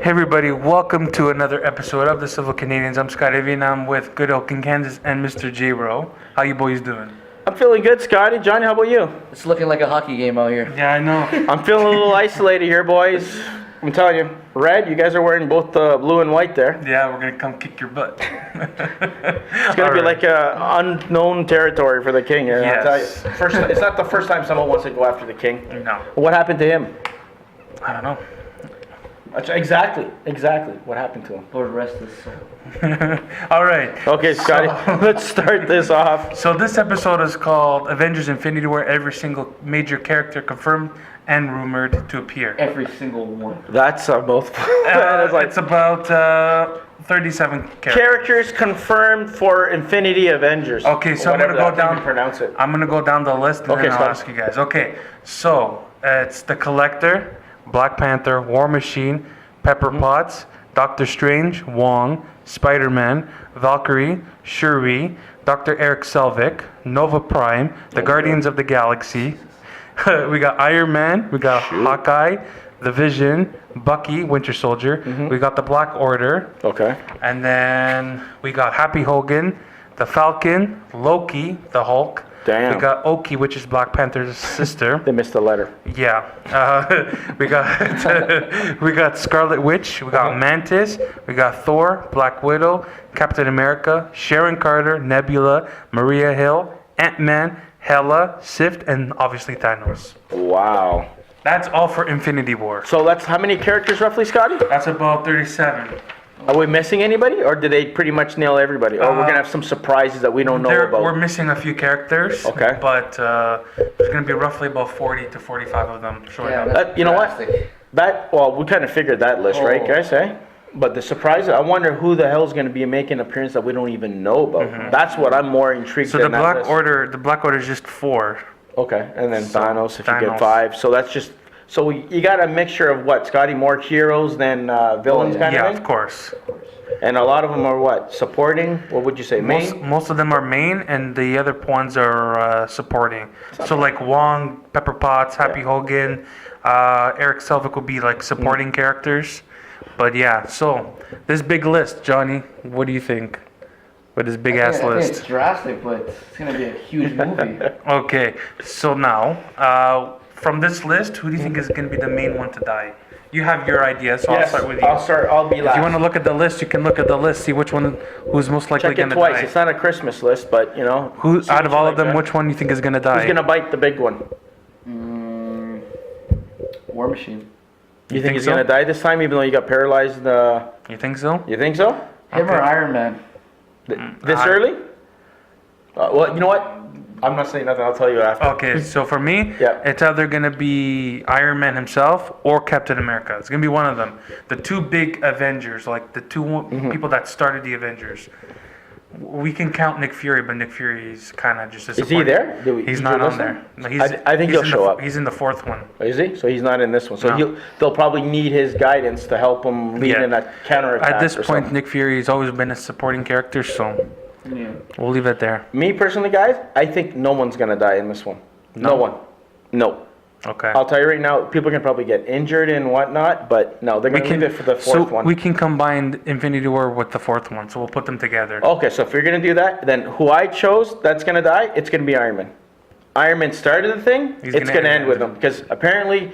Hey everybody, welcome to another episode of the Civil Canadians. I'm Scott Evian. I'm with Good Oak in Kansas and Mr. J. Rowe. How you boys doing? I'm feeling good, Scotty. Johnny, how about you? It's looking like a hockey game out here. Yeah, I know. I'm feeling a little isolated here, boys. I'm telling you, Red, you guys are wearing both blue and white there. Yeah, we're gonna come kick your butt. It's gonna be like unknown territory for the king here. Yes. I'll tell you. It's not the first time someone wants to go after the king. No. What happened to him? I don't know. Exactly. What happened to him? Lord rest his soul. All right. Okay, Scotty, let's start this off. So this episode is called Avengers Infinity War. Every single major character confirmed and rumored to appear. Every single one. That's a mouthful. That is like It's about 37 characters. characters confirmed for Infinity Avengers. Okay, so I'm Whatever gonna go that, you down. can pronounce it. I'm gonna go down the list and Okay, then I'll start. ask you guys. Okay, so it's the Collector, Black Panther, War Machine, Pepper Potts, Doctor Strange, Wong, Spider-Man, Valkyrie, Shuri, Dr. Eric Selvig, Nova Prime, the Guardians of the Galaxy. We got Iron Man, we got Hawkeye, the Vision, Bucky, Winter Soldier. We got the Black Order, Okay. and then we got Happy Hogan, the Falcon, Loki, the Hulk. Damn. We got Oki, which is Black Panther's sister. They missed a letter. Yeah. We got we got Scarlet Witch, we got Mantis, we got Thor, Black Widow, Captain America, Sharon Carter, Nebula, Maria Hill, Ant-Man, Hela, Sif, and obviously Thanos. Wow. That's all for Infinity War. So that's how many characters roughly, Scotty? That's about 37. Are we missing anybody, or did they pretty much nail everybody? Or we're gonna have some surprises that we don't know about? We're missing a few characters. Okay. But there's going to be roughly about 40 to 45 of them showing up. You know what? Well, we kind of figured that list, right, guys? Eh? But the surprise, I wonder who the hell's going to be making an appearance that we don't even know about. That's what I'm more intrigued. So the in that Black list. Order, is just 4. Okay, and then So, Thanos if you get Thanos. 5. So that's just. So you got a mixture of what, Scotty? More heroes than villains, kind Yeah, of thing. of course. And a lot of them are what? Supporting? What would you say? Main? Most of them are main, and the other ones are supporting. So like Wong, Pepper Potts, Happy Hogan, Eric Selvig will be like supporting characters. But yeah, so this big list, Johnny, what do you think? With this big ass I think list. it's drastic, but it's gonna be a huge movie. Okay, so now from this list, who do you think is going to be the main one to die? You have your idea, so I'll start with you. I'll be last. If you want to look at the list, you can look at the list, see which one who's most likely Check going it to twice. die. It's not a Christmas list, but you know. Who see out what of you all like, of them, Jack. which one you think is going to die? Who's gonna bite the big one? War Machine. You think think he's so? gonna die this time, even though he got paralyzed? You think so? You think so? Him or Iron Man? This early? Well, you know what? I'm not saying nothing. I'll tell you after. Okay, so for me, Yeah. it's either going to be Iron Man himself or Captain America. It's going to be one of them. The two big Avengers, like the two people that started the Avengers. We can count Nick Fury, but Nick Fury is kind of just a Is he supporting- there? He's Did not you on listen? there. No, I think he's he'll in show the, up. He's in the 4th one. Is he? So he's not in this one. So No. they'll probably need his guidance to help him lead Yeah. in a counterattack. At this or point, something. Nick Fury has always been a supporting character, so Yeah. we'll leave it there. Me personally, guys, I think no one's gonna die in this one. No one. No. Okay. I'll tell you right now, people can probably get injured and whatnot, but no, they're gonna leave it for the fourth one. We can combine Infinity War with the 4th one, so we'll put them together. Okay, so if you're gonna do that, then who I chose that's gonna die, it's gonna be Iron Man. Iron Man started the thing, He's it's gonna gonna end end with him. Because apparently,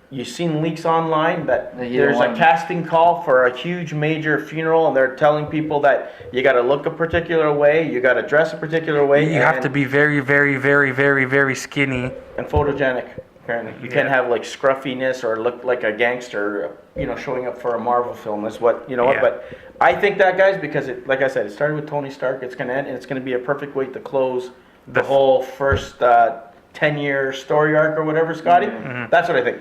you've seen leaks online that That you there's don't a want- casting call for a huge major funeral, and they're telling people that you gotta look a particular way, you gotta dress a particular way. You have to be very, very, very, very, very skinny. And photogenic, apparently. You can't Yeah. have like scruffiness or look like a gangster, showing up for a Marvel film. That's what, Yeah. but I think that, guys, because like I said, it started with Tony Stark, it's going to end, and it's going to be a perfect way to close the whole first 10-year story arc or whatever, Scotty. That's what I think.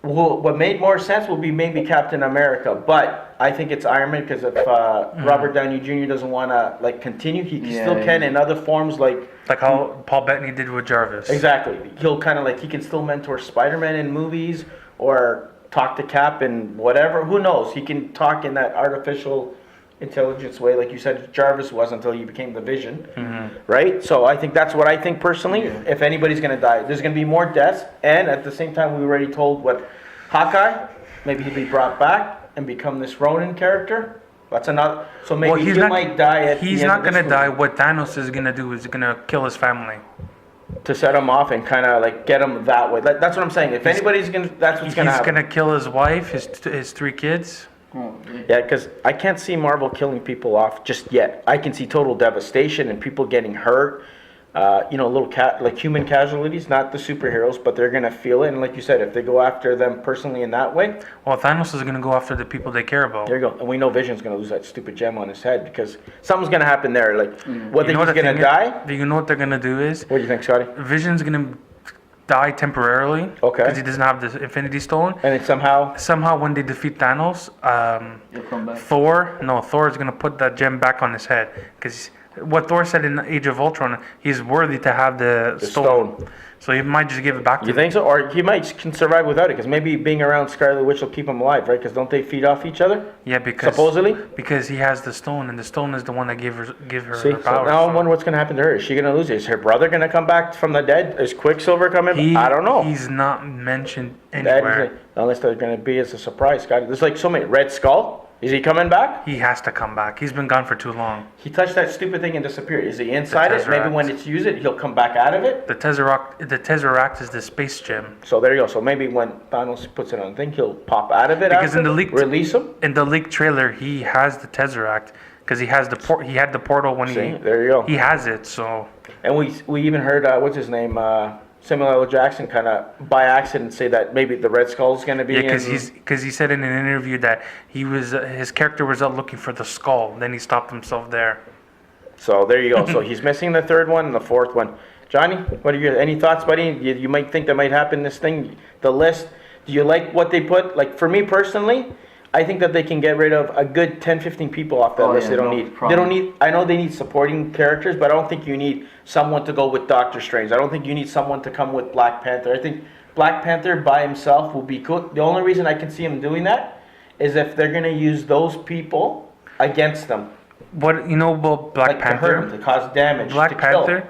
Well, what made more sense will be maybe Captain America, but I think it's Iron Man because if Robert Downey Jr. doesn't want to continue, he still can in other forms like how Paul Bettany did with Jarvis. Exactly. He'll kind of he can still mentor Spider-Man in movies or talk to Cap and whatever. Who knows? He can talk in that artificial intelligence way, like you said, Jarvis was until he became the Vision, right? So I think that's what I think personally. If anybody's going to die, there's going to be more deaths, and at the same time, we already told what Hawkeye, maybe he'd be brought back and become this Ronin character. That's another. So maybe Well, he might die at He's the end not of this gonna die. movie What Thanos is gonna do is gonna kill his family. to set him off and kind of like get him that way. That's what I'm saying. If anybody's gonna, that's what's gonna He's happen. gonna kill his wife, his 3 kids. Oh, Yeah, because I can't see Marvel killing people off just yet. I can see total devastation and people getting hurt. Little like human casualties, not the superheroes, but they're gonna feel it. And like you said, if they go after them personally in that way, Well, Thanos is gonna go after the people they care about. there you go. And we know Vision's gonna lose that stupid gem on his head because something's gonna happen there. Like, whether You know he's what the gonna thing die. Do you know what they're gonna do is What do you think, Scotty? Vision's gonna die temporarily. Okay. Because he doesn't have the Infinity Stone. And then somehow, Somehow, when they defeat Thanos, You'll come back. Thor is gonna put that gem back on his head because what Thor said in Age of Ultron, he's worthy to have the stone. So he might just give it back to you him. think so? Or he might can survive without it because maybe being around Scarlet Witch will keep him alive, right? Because don't they feed off each other? Yeah, because Supposedly? because he has the stone, and the stone is the one that give her See, her so power. now I wonder what's gonna happen to her. Is she gonna lose it? Is her brother gonna come back from the dead? Is Quicksilver coming? I don't know. He's not mentioned That anywhere. is it. Unless they're gonna be as a surprise, Scotty. There's like so many. Red Skull? Is he coming back? He has to come back. He's been gone for too long. He touched that stupid thing and disappeared. Is he inside it? Maybe Tesseract. when it's used, he'll come back out of it. The Tesseract is the space gem. So there you go. So maybe when Thanos puts it on the thing, he'll pop out of it. Because after, in the leaked- release him. In the leaked trailer, he has the Tesseract because he has he had the portal when See, there you go. he has it. So And we even heard what's his name, Samuel L. Jackson, kind of by accident say that maybe the Red Skull is going to be. yeah, in. because he said in an interview that his character was out looking for the skull. Then he stopped himself there. So there you go. So he's missing the third one and the fourth one. Johnny, what are your any thoughts, buddy? You might think that might happen. This thing, the list. Do you like what they put? Like for me personally, I think that they can get rid of a good 10, 15 people off that list. Yeah, They don't no need. They problem. don't need. I know they need supporting characters, but I don't think you need someone to go with Doctor Strange. I don't think you need someone to come with Black Panther. I think Black Panther by himself will be cool. The only reason I can see him doing that is if they're gonna use those people against them, What you know about Black like to hurt Panther? them, to cause damage, Black to kill. Panther.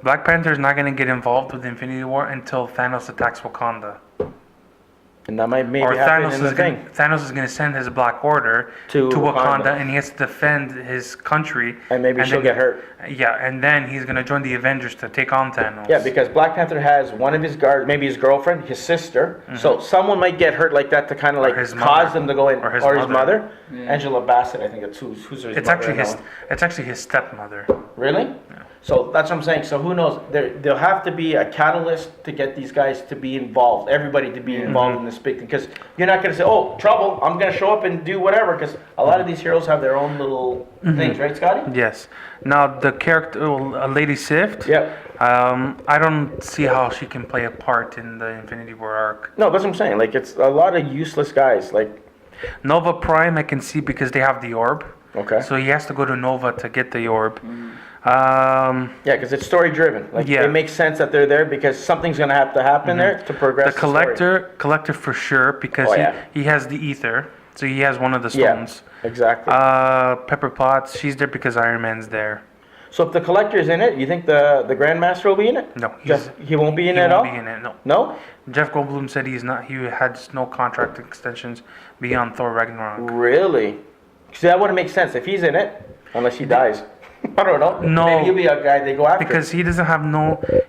Black Panther is not going to get involved with the Infinity War until Thanos attacks Wakanda. And that might maybe Or happen in the thing. Thanos is going to send his Black Order To to Wakanda, Wakanda. and he has to defend his country. And maybe she'll then- get hurt. Yeah, and then he's going to join the Avengers to take on Thanos. Yeah, because Black Panther has one of his guards, maybe his girlfriend, his sister. So someone might get hurt like that to kind of like his cause mother. them to go in, Or his mother. mother. Yeah. Angela Bassett, I think that's who's his It's mother actually in that his. one. It's actually his stepmother. Really? So that's what I'm saying. So who knows? There'll have to be a catalyst to get these guys to be involved, everybody to be involved in this big thing. Because you're not going to say, oh, trouble, I'm going to show up and do whatever. Because a lot of these heroes have their own little things, right, Scotty? Yes. Now the character, Lady Sif. Yeah. I don't see how she can play a part in the Infinity War arc. No, that's what I'm saying. Like, it's a lot of useless guys. Like, Nova Prime, I can see because they have the orb. okay. So he has to go to Nova to get the orb. Yeah, because it's story driven. Like Yeah. it makes sense that they're there because something's gonna have to happen there to progress. The story. collector for sure because Oh, yeah. he has the ether, so he has one of the Yeah, stones. exactly. Pepper Potts, she's there because Iron Man's there. So if the collector's in it, you think the Grandmaster will be in it? No, He won't be in he it at won't all. be in it. No, No, Jeff Goldblum said he's not. He had no contract extensions beyond Thor Ragnarok. really? See, that wouldn't make sense if he's in it, unless he dies. I don't know. No. Maybe he'll be a guy they go after. Because he doesn't have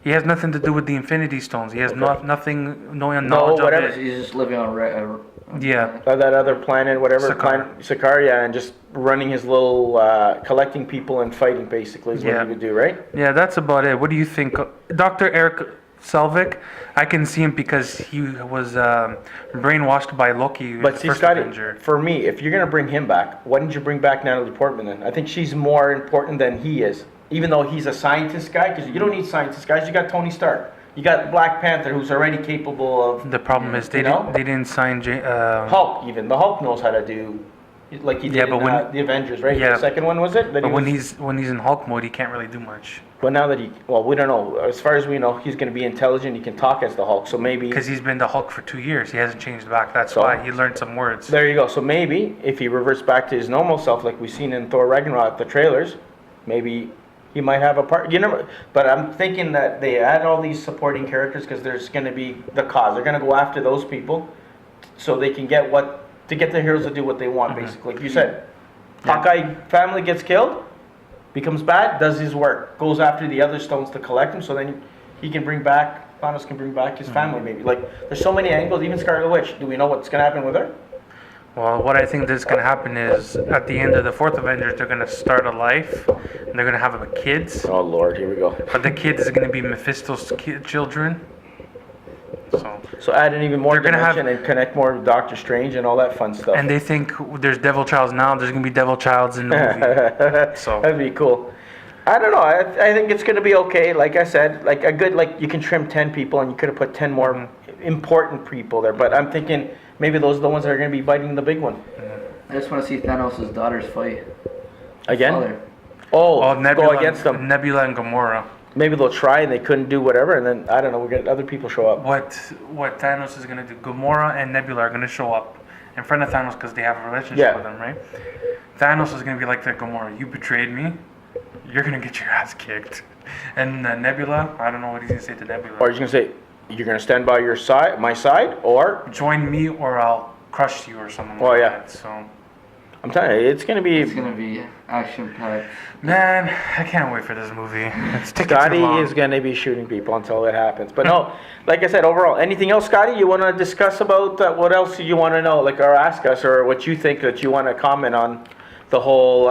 he has nothing to do with the Infinity Stones. He has nothing, no knowledge whatever. of it. He's just living on Yeah. That other planet, whatever Sakaar. planet, Sakaria, and just running his little collecting people and fighting basically is what Yeah. he would do, right? Yeah, that's about it. What do you think? Dr. Eric Selvig, I can see him because he was brainwashed by Loki. But the see, first Scotty, Avenger. for me, if you're gonna bring him back, why didn't you bring back Natalie Portman then? I think she's more important than he is, even though he's a scientist guy. Because you don't need scientist guys. You got Tony Stark. You got Black Panther, who's already capable of The problem is You know? they didn't sign. Hulk. Even the Hulk knows how to do, like he did Yeah, but in when- the Avengers, right? yeah. The second one was it? That But he when was- he's in Hulk mode, he can't really do much But now that we don't know. As far as we know, he's gonna be intelligent. He can talk as the Hulk. So maybe because he's been the Hulk for 2 years. He hasn't changed back. That's So- why he learned some words. there you go. So maybe if he reverts back to his normal self, like we've seen in Thor Ragnarok, the trailers, maybe he might have a part. You never. But I'm thinking that they add all these supporting characters because there's going to be the cause. They're going to go after those people so they can get the heroes to do what they want, basically. Like you said, Hawkeye family gets killed, becomes bad, does his work, goes after the other stones to collect them, so then he can bring back, Thanos can bring back his family, maybe. Like, there's so many angles, even Scarlet Witch. Do we know what's going to happen with her? Well, what I think is going to happen is at the end of the fourth Avengers, they're going to start a life, and they're going to have kids. Oh, Lord, here we go. But the kids is going to be Mephisto's children. So add an even more They're gonna dimension and connect more with Doctor Strange and all that fun stuff. And they think there's Devil Childs now. There's going to be Devil Childs in the movie. So That'd be cool. I don't know. I think it's going to be okay. Like I said, like a good, like you can trim 10 people and you could have put 10 more important people there. But I'm thinking maybe those are the ones that are going to be biting the big one. I just want to see Thanos' daughters fight. Again? Father. Oh, Nebula, go against them. Nebula and Gamora. Maybe they'll try and they couldn't do whatever, and then, I don't know, we'll get other people show up. What Thanos is going to do, Gamora and Nebula are going to show up in front of Thanos because they have a relationship with him, right? Thanos is going to be like that, Gamora, you betrayed me, you're going to get your ass kicked. And Nebula, I don't know what he's going to say to Nebula. Or he's going to say, you're going to stand by my side, or... Join me or I'll crush you or something that. So, I'm telling you, it's going to be... It's going to be action-packed. man, I can't wait for this movie. It's taking too Scotty long. is going to be shooting people until it happens. But no, like I said, overall, anything else, Scotty, you want to discuss about what else you want to know, like, or ask us, or what you think that you want to comment on the whole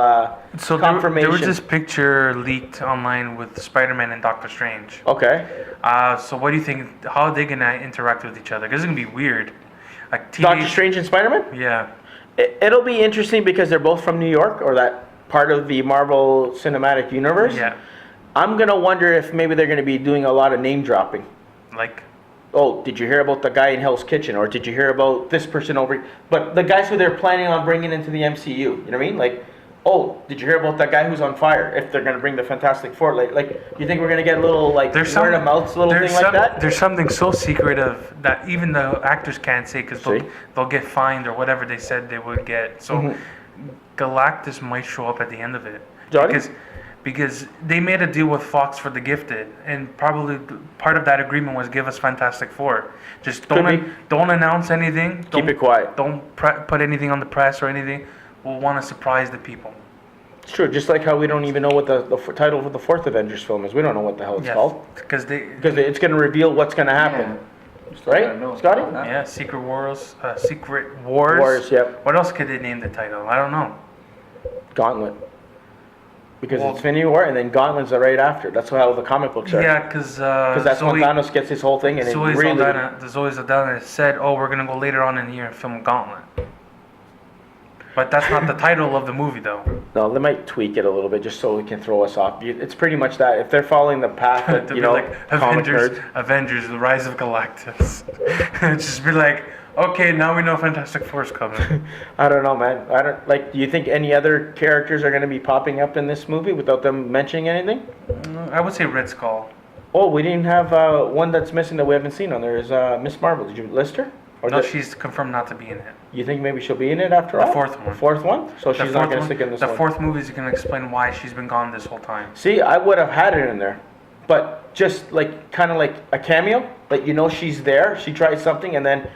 So confirmation? there was this picture leaked online with Spider-Man and Doctor Strange. Okay. So what do you think? How are they gonna interact with each other? Because it's gonna be weird. Like Doctor Strange and Spider-Man? Yeah. It'll be interesting because they're both from New York, or that part of the Marvel Cinematic Universe. Yeah. I'm going to wonder if maybe they're going to be doing a lot of name dropping. Like. Oh, did you hear about the guy in Hell's Kitchen? Or did you hear about this person over... But the guys who they're planning on bringing into the MCU, you know what I mean? Like, oh, did you hear about that guy who's on fire? If they're going to bring the Fantastic Four. Like, you think we're going to get a little, like, word of mouth little thing like that? There's something so secretive that even the actors can't say because they'll get fined or whatever they said they would get. So Galactus might show up at the end of it. Johnny? Because they made a deal with Fox for The Gifted, and probably part of that agreement was give us Fantastic Four. Just don't announce anything. Keep it quiet. Don't put anything on the press or anything. We'll want to surprise the people. It's true. Just like how we don't even know what the title of the fourth Avengers film is. We don't know what the hell it's called. Because it's going to reveal what's going to happen. Right, Scotty? Yeah, Secret Wars. Secret Wars. Wars, yep. What else could they name the title? I don't know. Gauntlet. Because it's Infinity War, and then Gauntlet's right after. That's how the comic books are. Yeah, because that's when Thanos gets his whole thing, and Zoe Saldana said, "Oh, we're gonna go later on in the year and film Gauntlet." But that's not the title of the movie, though. No, they might tweak it a little bit just so it can throw us off. It's pretty much that. If they're following the path that comic nerds. Avengers: The Rise of Galactus. Just be like, okay, now we know Fantastic Four's coming. I don't know, man. Do you think any other characters are going to be popping up in this movie without them mentioning anything? I would say Red Skull. Oh, we didn't have one that's missing that we haven't seen on there. Is Miss Marvel. Did you list her? No, she's confirmed not to be in it. You think maybe she'll be in it after all? The fourth one. Fourth one? So she's not going to stick in this one? The fourth movie is going to explain why she's been gone this whole time. See, I would have had it in there. But just kind of like a cameo. Like, she's there. She tries something and then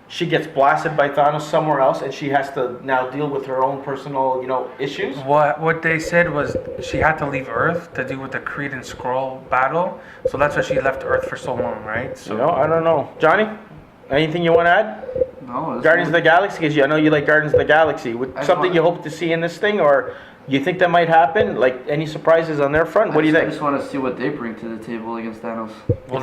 she gets blasted by Thanos somewhere else and she has to now deal with her own personal, issues. What they said was she had to leave Earth to deal with the Kree and Skrull battle. So that's why she left Earth for so long, right? So I don't know. Johnny? Anything you want to add? No. Guardians of the Galaxy, because I know you like Guardians of the Galaxy. Something you hope to see in this thing, or you think that might happen? Like any surprises on their front? What do you think? I just want to see what they bring to the table against Thanos. Well,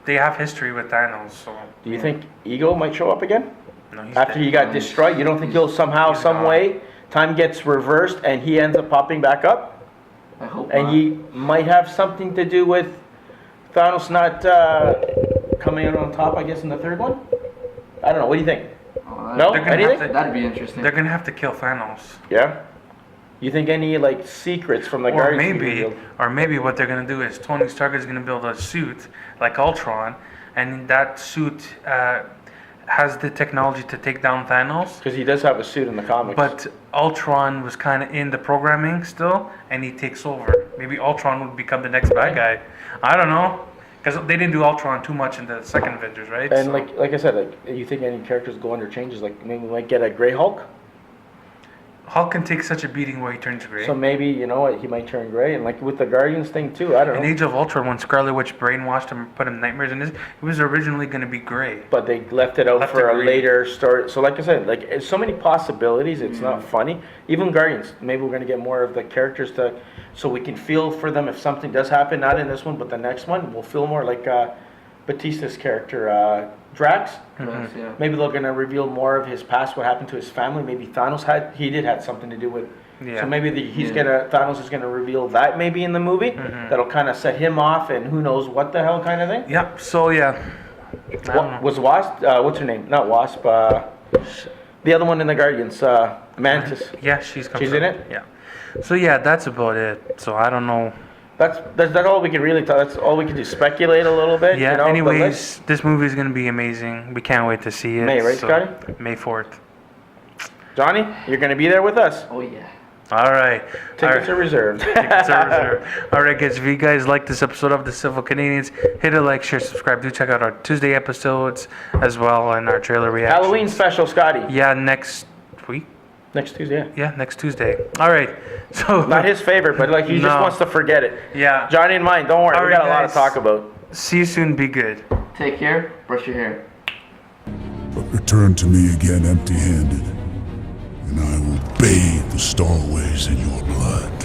they have history with Thanos. So do you think Ego might show up again? No, he's after dead. he got destroyed, you don't think he'll somehow, some way, time gets reversed and he ends up popping back up? I hope and not. he might have something to do with Thanos not coming out on top, I guess, in the third one? I don't know. What do you think? No? Anything? That'd be interesting. They're gonna have to kill Thanos. Yeah? You think any secrets from the Guardians? Or maybe what they're gonna do is Tony Stark is gonna build a suit like Ultron, and that suit has the technology to take down Thanos. Because he does have a suit in the comics. But Ultron was kind of in the programming still, and he takes over. Maybe Ultron would become the next bad guy. I don't know. Because they didn't do Ultron too much in the second Avengers, right? And So- like I said, like you think any characters go under changes? Like maybe we might get a Grey Hulk. Hulk can take such a beating where he turns gray. So maybe you know what, he might turn gray, and like with the Guardians thing too. I don't In know. Age of Ultron, when Scarlet Witch brainwashed him, put him nightmares in his, he was originally going to be gray. But they left it out Left for it a green. later story. So like I said, like it's so many possibilities. It's not funny. Even Guardians, maybe we're gonna get more of the characters so we can feel for them if something does happen. Not in this one, but the next one, we'll feel more like Batista's character, Drax. Drax, yeah. Maybe they're gonna reveal more of his past, what happened to his family. Maybe Thanos had something to do with. Yeah. So maybe Thanos is gonna reveal that maybe in the movie. That'll kind of set him off, and who knows what the hell kind of thing. Yep. So yeah. I don't know. Was Wasp? What's her name? Not Wasp. The other one in the Guardians, Mantis. Yeah, she's in it? Yeah. So yeah, that's about it. So I don't know. That's all we can really tell. That's all we can do. Speculate a little bit. Yeah. You know, but Anyways, this movie is gonna be amazing. We can't wait to see it. May, right, Scotty? May 4th. Johnny, you're gonna be there with us. Oh yeah. All right. Tickets are reserved. Tickets are reserved. All right, guys. If you guys like this episode of The Civil Canadians, hit a like, share, subscribe. Do check out our Tuesday episodes as well and our trailer reaction. Halloween special, Scotty. Yeah, next week. Next Tuesday. Yeah. Yeah, next Tuesday. All right. So Not his favorite, but like he just No. wants to forget it. Yeah. Johnny and mine, don't worry. All We right, got a lot to guys. talk about. See you soon. Be good. Take care. Brush your hair. But return to me again empty-handed, and I will bathe the Starways in your blood.